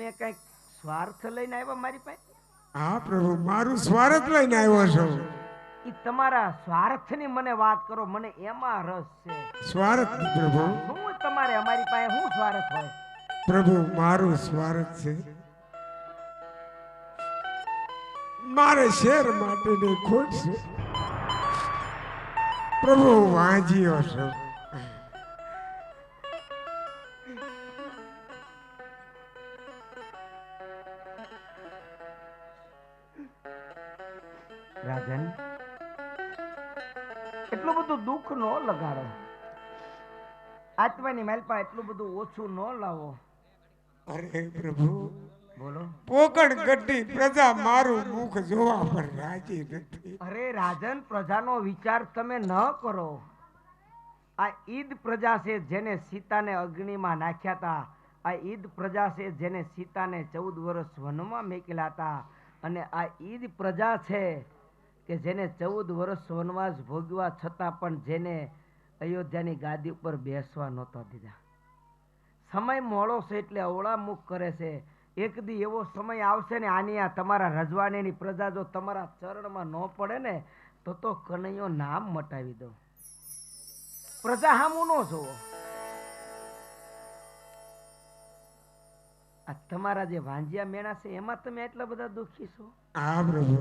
તમે કઈક સ્વાર્થ લઈને આવ્યા મારી પાસે? હા પ્રભુ, મારું સ્વાર્થ લઈને આવ્યો છો. ઈ તમારા સ્વાર્થની મને વાત કરો, મને એમાં રસ છે. સ્વાર્થ પ્રભુ? શું તમારે અમારી પાસે શું સ્વાર્થ હોય? પ્રભુ, મારું સ્વાર્થ છે મારે શેર માટેની ખોટ છે પ્રભુ. વાંજીઓ છો. રાજન, એટલું બધું દુઃખ નો લગાડો. આત્માની માલપા એટલું બધું ઓછું ન લાવો. અરે પ્રભુ, બોલો. પોકળ ગઢી પ્રજા મારું મુખ જોવા પર રાજી નથી. અરે રાજન, પ્રજાનો વિચાર તમે ન કરો. આ ઈદ પ્રજા છે જેને સીતાને અગ્નિમાં નાખ્યા હતા. આ ઈદ પ્રજા છે જેને સીતાને 14 વર્ષ વનમાં મેકેલા હતા. અને આ ઈદ પ્રજા છે કે જેને 14 વર્ષ વનવાસ ભોગવા છતાં પણ જેને અયોધ્યાની ગાદી ઉપર બેસવા નહોતા દીધા. સમય મોડો છે એટલે અવળા મુખ કરે છે. એક દી એવો સમય આવશે ને, આની આ તમારા રજવાડીની પ્રજા જો તમારા ચરણમાં ન પડે ને તો કનૈયો નામ મટાવી દો. પ્રજા હામું ન જોવો. આ તમારા જે વાંજિયા મેણા છે એમાં તમે એટલા બધા દુઃખી છો? હા પ્રભુ.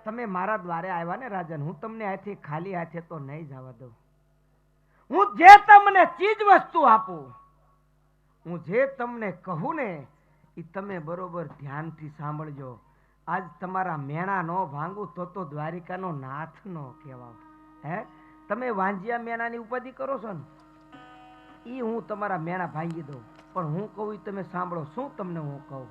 તમે મારા દ્વારે આવ્યા ને રાજન, હું તમને આથી ખાલી હાથે તો નહીં જવા દઉં. હું જે તમને ચીજ વસ્તુ આપું, હું જે તમને કહું ને એ તમે બરોબર ધ્યાનથી સાંભળજો. આજ તમારા મેણા નો ભાંગું તો દ્વારિકાનો નાથ નો કહેવાવ. હે, તમે વાંજિયા મેણાની ઉપાધિ કરો છો ને, એ હું તમારા મેણા ભાંગી દઉં. પણ હું કહું એ તમે સાંભળો. શું તમને હું કહું?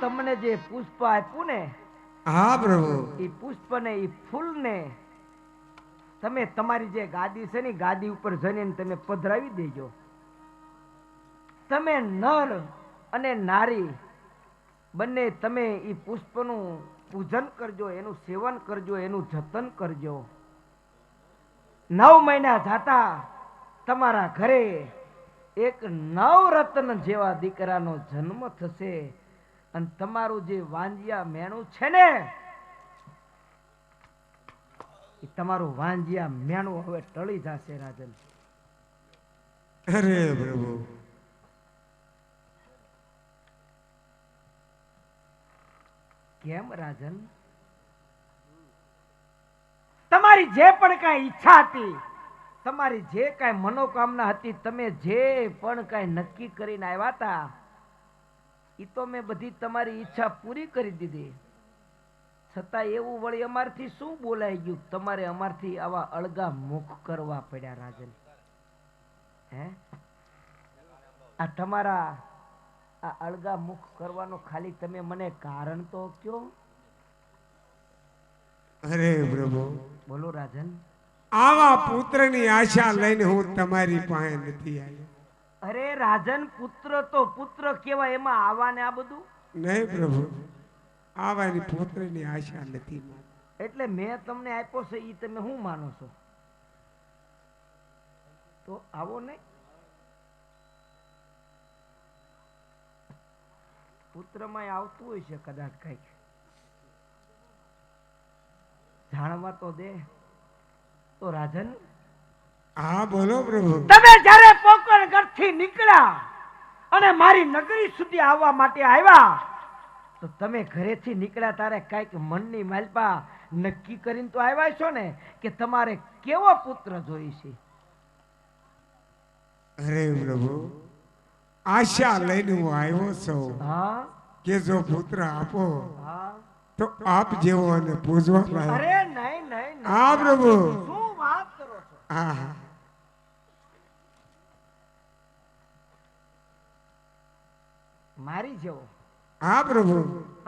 તમને જે પુષ્પ આપ્યું ને, હા પ્રભુ, એ પુષ્પ ને એ ફૂલ ને તમે તમારી જે ગાદી છે ને ગાદી ઉપર જઈને તમે પધરાવી દેજો. તમે નર અને નારી બંને તમે એ પુષ્પનું પૂજન કરજો, એનું સેવન કરજો, એનું જતન કરજો. 9 મહિના જાતા તમારા ઘરે એક નવરત્ન જેવા દીકરાનો જન્મ થશે. અને તમારું જે વાંજિયા મેણું છે ને, એ તમારું વાંજિયા મેણું હવે ટળી જશે રાજન. અરે પ્રભુ, કેમ રાજન? તમારી જે પણ કાંઈ ઈચ્છા હતી, તમારી જે કાંઈ મનોકામના હતી, તમે જે પણ કાંઈ નક્કી કરીને આવ્યા હતા, એ તો મેં બધી તમારી ઈચ્છા પૂરી કરી દીધી. છતાં એવું વળી અમારથી શું બોલાઈ ગયું? તમારે અમારથી આવા અળગા મુખ કરવા પડ્યા રાજન. હે, આ તમારા આ અળગા મુખ કરવાનો ખાલી તમે મને કારણ તો કયો. અરે પ્રભુ, બોલો રાજન. આવા પુત્રની આશા લઈને હું તમારી પાસે નથી આવ્યો. અરે રાજન, પુત્ર તો પુત્ર કેવાય, એમાં આવા ને આ બધું નહીં પ્રભુ, આવાની પુત્રની આશા નથી. એટલે મેં તમને આપ્યો છે એ તમે શું માનો છો? તો આવો નહીં. પુત્રમાં આવતું હોય છે કદાચ કઈક, જાણવા તો દે. તો રાજન, હા બોલો પ્રભુ. તમે જ્યારે પોકરણગઢ થી નીકળ્યા અને મારી નગરી સુધી આવવા માટે આવ્યા, તો તમે ઘરેથી નીકળ્યા ત્યારે કઈક મનની માલપા નક્કી કરીને તો આવ્યા છો ને કે તમારે કેવો પુત્ર જોઈએ છે? અરે પ્રભુ, આશા લઈને હું આવ્યો છું હા કે જો પુત્ર આપો હા. તો આપ જેવો અને પૂજવા લાયક. અરે નહીં નહીં હા પ્રભુ. શું વાત કરો છો? હા હા. મારી જેવો હા પ્રભુ.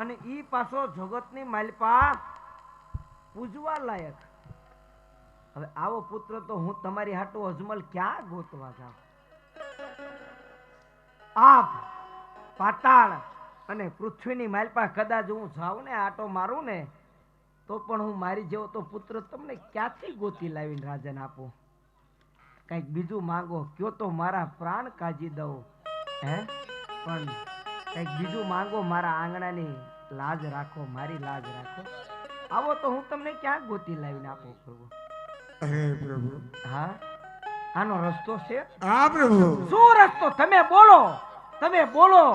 અને ઈ પાછો જગતની માલપા પૂજવા લાયક. હવે આવો પુત્ર તો હું તમારી હાટુ અજમલ ક્યાં ગોતવા જાઉં? આપ પાતાળ અને પૃથ્વીની માલપા કદાચ હું જાઉં ને, આટો મારું ને, તો પણ હું મારી જેવો તો પુત્ર તમને ક્યાંથી ગોતી લાવીને રાજન આપું? કઈક બીજું માંગો કયો તો મારા પ્રાણ કાજી દઉં. હે પણ કઈક બીજું માંગો, મારા આંગણાની લાજ રાખો, મારી લાજ રાખો. આવો તો હું તમને ક્યાં ગોતી લાવીને આપું પ્રભુ? અરે પ્રભુ. હા, આનો રસ્તો છે? હા પ્રભુ. શું રસ્તો? તમે બોલો, તમે બોલો.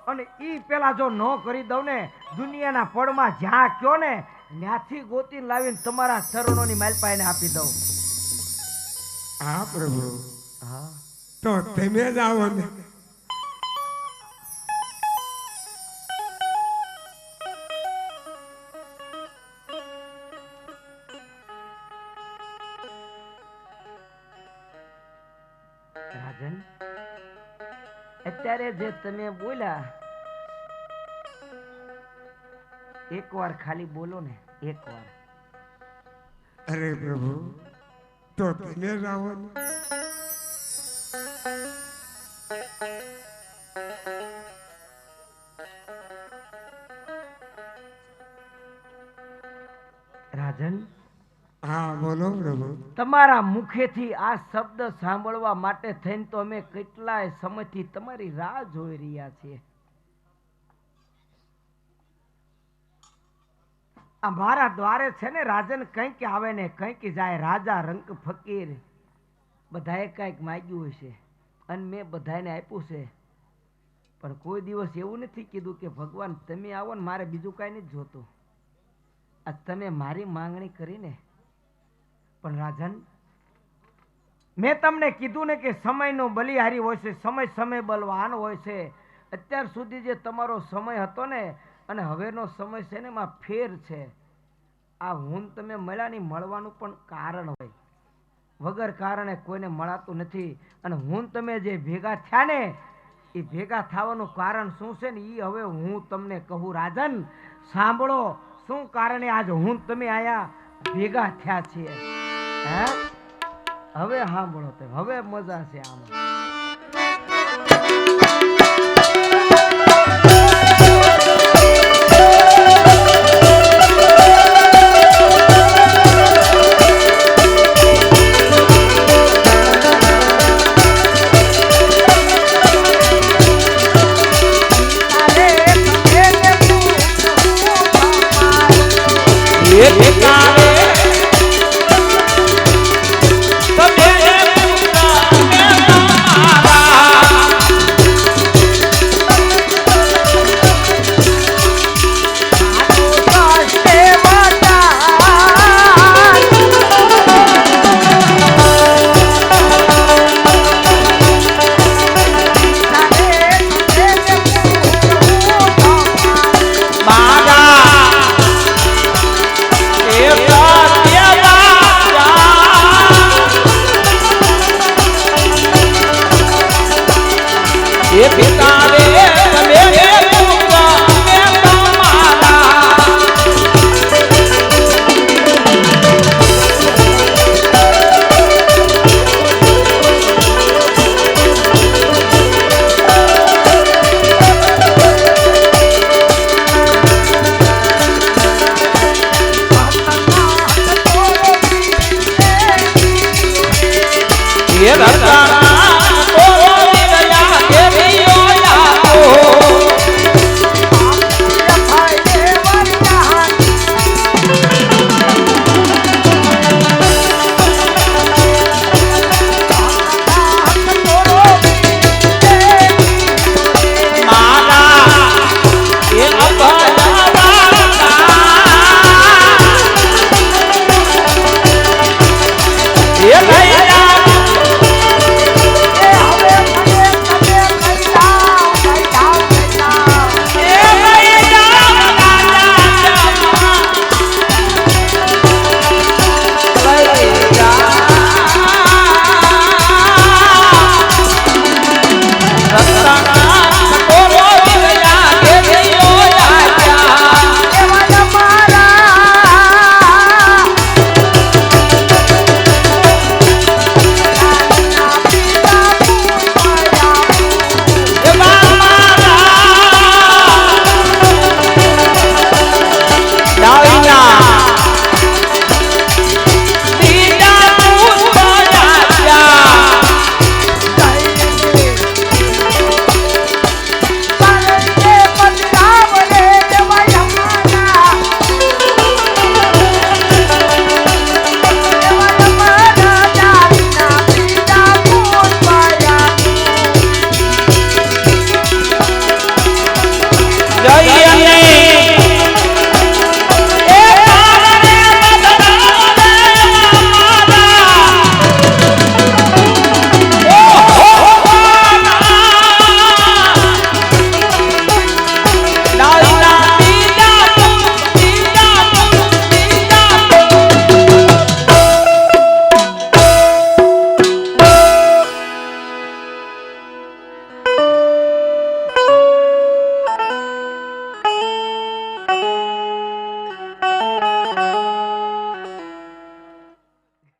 અને ઈ પેલા જો ન કરી દઉં ને, દુનિયાના પડમાં જ્યાં કયો ને ત્યાંથી ગોતી લાવીને તમારા ચરણોની માલપા એને આપી દઉં. હા પ્રભુ. હા, તો તમે જ આવો ને. રાજન, અત્યારે જે તમે બોલ્યા, એકવાર ખાલી બોલો ને, એકવાર. અરે પ્રભુ, તો તમે જ આવો ને. રાજન, હા બોલો પ્રભુ. તમારા મુખેથી આ શબ્દ સાંભળવા માટે થઈને તો અમે કેટલાય સમયથી તમારી રાહ જોઈ રહ્યા છીએ. આ મારા દ્વારે છે ને રાજન, કંઈક આવે ને કંઈક જાય. રાજા, રંક, ફકીર બધાએ કંઈક માંગ્યું હશે અને મેં બધાને આપ્યું છે. પણ કોઈ દિવસ એવું નથી કીધું કે ભગવાન તમે આવો ને મારે બીજું કાંઈ નથી જોતું. આ તમે મારી માંગણી કરીને. પણ રાજન, મેં તમને કીધું ને કે સમયનો બલિહારી હોય છે, સમય સમય બલવાન હોય છે. અત્યાર સુધી જે તમારો સમય હતો ને અને હવેનો સમય છે ને એમાં ફેર છે. આ હું તમે મળ્યા ની મળવાનું પણ કારણ હોય, વગર કારણે કોઈને મળાતું નથી. અને હું તમે જે ભેગા થયા ને, એ ભેગા થવાનું કારણ શું છે ને એ હવે હું તમને કહું. રાજન સાંભળો, શું કારણે આજ હું તમે આયા ભેગા થયા છીએ. હે હવે સાંભળો, હવે મજા છે આમાં.